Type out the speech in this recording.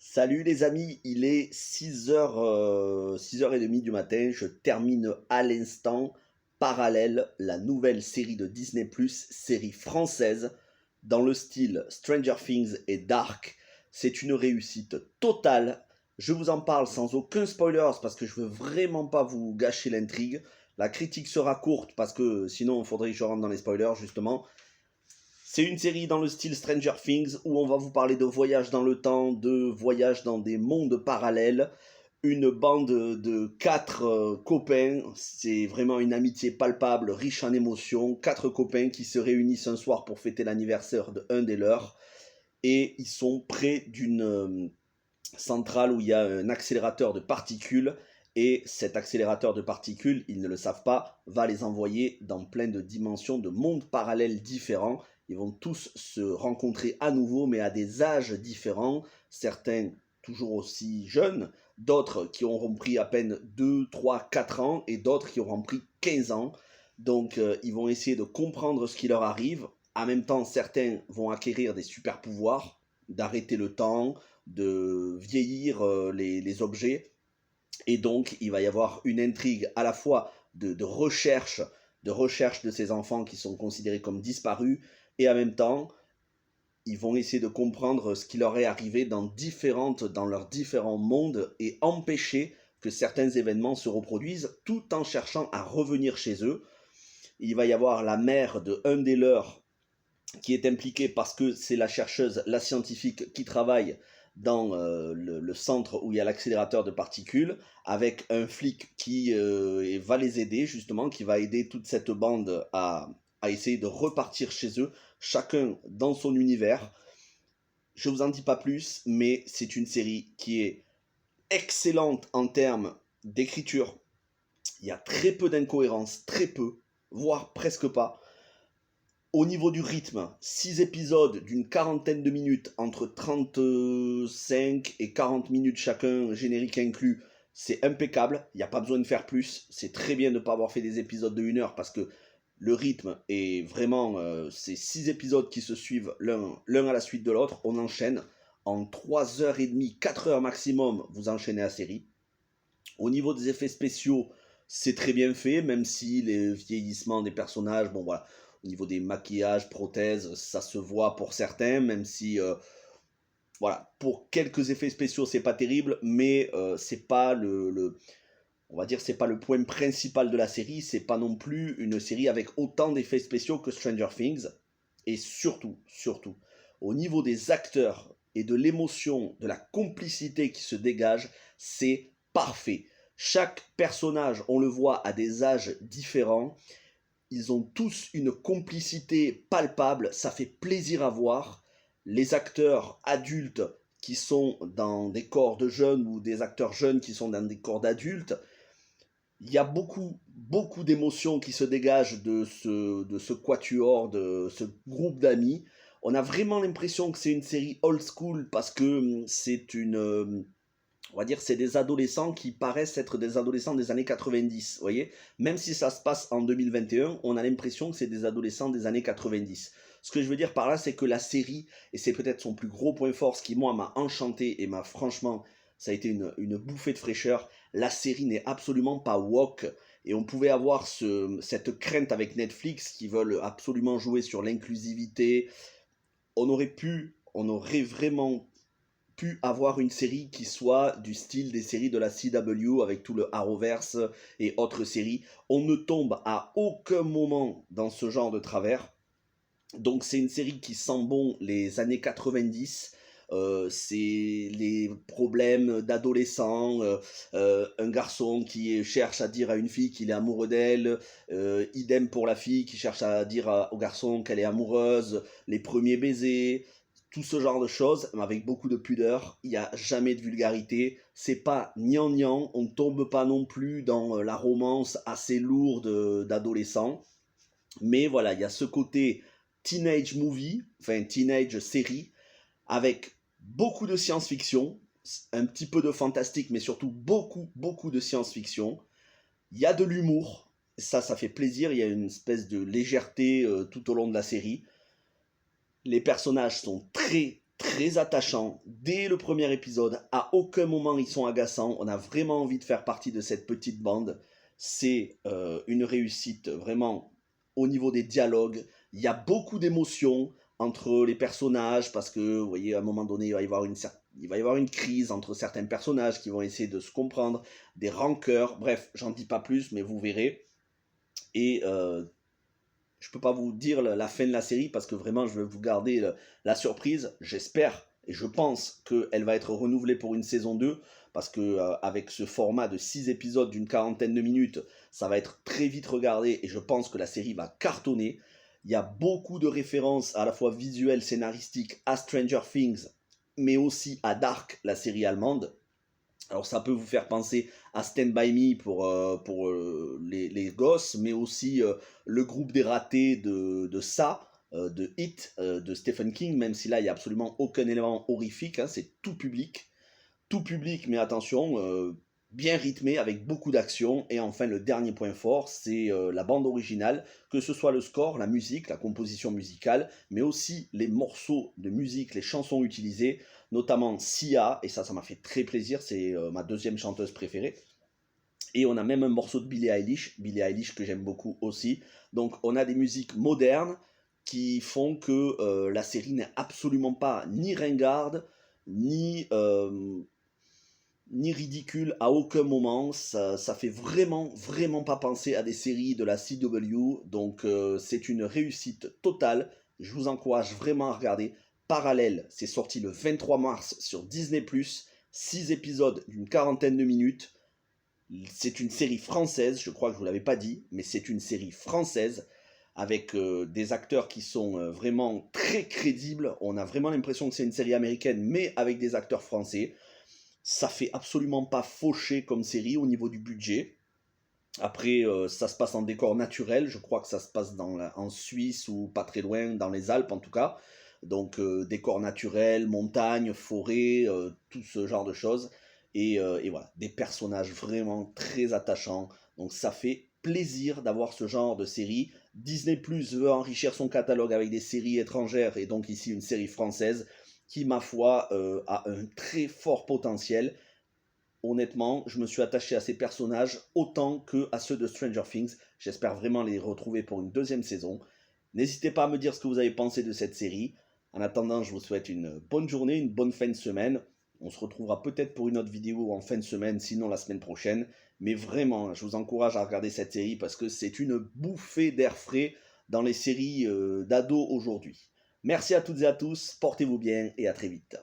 Salut les amis, il est 6h30 du matin, je termine à l'instant Parallèle, la nouvelle série de Disney+, série française, dans le style Stranger Things et Dark. C'est une réussite totale, je vous en parle sans aucun spoiler parce que je veux vraiment pas vous gâcher l'intrigue. La critique sera courte parce que sinon il faudrait que je rentre dans les spoilers justement. C'est une série dans le style Stranger Things où on va vous parler de voyage dans le temps, de voyage dans des mondes parallèles. Une bande de quatre copains, c'est vraiment une amitié palpable, riche en émotions. Quatre copains qui se réunissent un soir pour fêter l'anniversaire d'un des leurs. Et ils sont près d'une centrale où il y a un accélérateur de particules. Et cet accélérateur de particules, ils ne le savent pas, va les envoyer dans plein de dimensions, de mondes parallèles différents. Ils vont tous se rencontrer à nouveau, mais à des âges différents. Certains toujours aussi jeunes, d'autres qui auront pris à peine 2, 3, 4 ans, et d'autres qui auront pris 15 ans. Donc ils vont essayer de comprendre ce qui leur arrive. En même temps, certains vont acquérir des super pouvoirs, d'arrêter le temps, de vieillir les objets. Et donc, il va y avoir une intrigue à la fois de recherche de ces enfants qui sont considérés comme disparus, et en même temps, ils vont essayer de comprendre ce qui leur est arrivé dans leurs différents mondes et empêcher que certains événements se reproduisent tout en cherchant à revenir chez eux. Il va y avoir la mère de un des leurs qui est impliquée parce que c'est la chercheuse, la scientifique qui travaille dans le centre où il y a l'accélérateur de particules, avec un flic qui va les aider justement, qui va aider toute cette bande à essayer de repartir chez eux, chacun dans son univers. Je vous en dis pas plus, mais c'est une série qui est excellente en termes d'écriture. Il y a très peu d'incohérences, très peu, voire presque pas. Au niveau du rythme, 6 épisodes d'une quarantaine de minutes, entre 35 et 40 minutes chacun, générique inclus, c'est impeccable, il n'y a pas besoin de faire plus. C'est très bien de ne pas avoir fait des épisodes de 1 heure parce que le rythme est vraiment... c'est 6 épisodes qui se suivent l'un à la suite de l'autre, on enchaîne. En 3h30, 4 heures maximum, vous enchaînez la série. Au niveau des effets spéciaux, c'est très bien fait, même si les vieillissements des personnages, bon voilà, au niveau des maquillages, prothèses, ça se voit pour certains, même si, voilà, pour quelques effets spéciaux, c'est pas terrible, mais c'est pas on va dire, c'est pas le point principal de la série, c'est pas non plus une série avec autant d'effets spéciaux que Stranger Things, et surtout, au niveau des acteurs et de l'émotion, de la complicité qui se dégage, c'est parfait. Chaque personnage, on le voit, à des âges différents. Ils ont tous une complicité palpable, ça fait plaisir à voir. Les acteurs adultes qui sont dans des corps de jeunes ou des acteurs jeunes qui sont dans des corps d'adultes, il y a beaucoup d'émotions qui se dégagent de ce quatuor, de ce groupe d'amis. On a vraiment l'impression que c'est une série old school parce que c'est on va dire, c'est des adolescents qui paraissent être des adolescents des années 90, vous voyez. Même si ça se passe en 2021, on a l'impression que c'est des adolescents des années 90. Ce que je veux dire par là, c'est que la série, et c'est peut-être son plus gros point fort, ce qui moi m'a enchanté et m'a franchement, ça a été une bouffée de fraîcheur, la série n'est absolument pas woke. Et on pouvait avoir cette crainte avec Netflix qui veulent absolument jouer sur l'inclusivité. On aurait vraiment pu avoir une série qui soit du style des séries de la CW avec tout le Arrowverse et autres séries. On ne tombe à aucun moment dans ce genre de travers. Donc c'est une série qui sent bon les années 90. C'est les problèmes d'adolescents, un garçon qui cherche à dire à une fille qu'il est amoureux d'elle, idem pour la fille qui cherche à dire au garçon qu'elle est amoureuse, les premiers baisers, tout ce genre de choses, mais avec beaucoup de pudeur. Il n'y a jamais de vulgarité, c'est pas gnangnan, on ne tombe pas non plus dans la romance assez lourde d'adolescents, mais voilà, il y a ce côté teenage movie, enfin teenage série, avec beaucoup de science-fiction, un petit peu de fantastique, mais surtout beaucoup de science-fiction. Il y a de l'humour, ça fait plaisir, il y a une espèce de légèreté tout au long de la série. Les personnages sont très attachant dès le premier épisode. À aucun moment ils sont agaçants. On a vraiment envie de faire partie de cette petite bande. C'est une réussite vraiment au niveau des dialogues. Il y a beaucoup d'émotions entre les personnages parce que, vous voyez, à un moment donné, il va y avoir une crise entre certains personnages qui vont essayer de se comprendre, des rancœurs. Bref, j'en dis pas plus, mais vous verrez. Et je peux pas vous dire la fin de la série parce que vraiment je vais vous garder la surprise. J'espère et je pense qu'elle va être renouvelée pour une saison 2 parce que avec ce format de 6 épisodes d'une quarantaine de minutes, ça va être très vite regardé et je pense que la série va cartonner. Il y a beaucoup de références à la fois visuelles, scénaristiques à Stranger Things, mais aussi à Dark, la série allemande. Alors ça peut vous faire penser à Stand By Me pour les gosses, mais aussi le groupe des ratés de ça, de It, de Stephen King, même si là il n'y a absolument aucun élément horrifique, hein, c'est tout public, mais attention, bien rythmé, avec beaucoup d'action. Et enfin, le dernier point fort, c'est la bande originale, que ce soit le score, la musique, la composition musicale, mais aussi les morceaux de musique, les chansons utilisées, notamment Sia, et ça m'a fait très plaisir, c'est ma deuxième chanteuse préférée. Et on a même un morceau de Billie Eilish que j'aime beaucoup aussi. Donc on a des musiques modernes qui font que la série n'est absolument pas ni ringarde, ni ridicule à aucun moment. Ça fait vraiment pas penser à des séries de la CW. Donc c'est une réussite totale. Je vous encourage vraiment à regarder. Parallèle, c'est sorti le 23 mars sur Disney+. 6 épisodes d'une quarantaine de minutes. C'est une série française, je crois que je ne vous l'avais pas dit, mais c'est une série française avec des acteurs qui sont vraiment très crédibles. On a vraiment l'impression que c'est une série américaine, mais avec des acteurs français. Ça fait absolument pas faucher comme série au niveau du budget. Après, ça se passe en décor naturel. Je crois que ça se passe en Suisse ou pas très loin, dans les Alpes en tout cas. Donc, décor naturel, montagne, forêt, tout ce genre de choses. Et voilà, des personnages vraiment très attachants. Donc, ça fait plaisir d'avoir ce genre de série. Disney Plus veut enrichir son catalogue avec des séries étrangères et donc ici une série française qui, ma foi, a un très fort potentiel. Honnêtement, je me suis attaché à ces personnages autant que à ceux de Stranger Things. J'espère vraiment les retrouver pour une deuxième saison. N'hésitez pas à me dire ce que vous avez pensé de cette série. En attendant, je vous souhaite une bonne journée, une bonne fin de semaine. On se retrouvera peut-être pour une autre vidéo en fin de semaine, sinon la semaine prochaine. Mais vraiment, je vous encourage à regarder cette série parce que c'est une bouffée d'air frais dans les séries d'ados aujourd'hui. Merci à toutes et à tous, portez-vous bien et à très vite.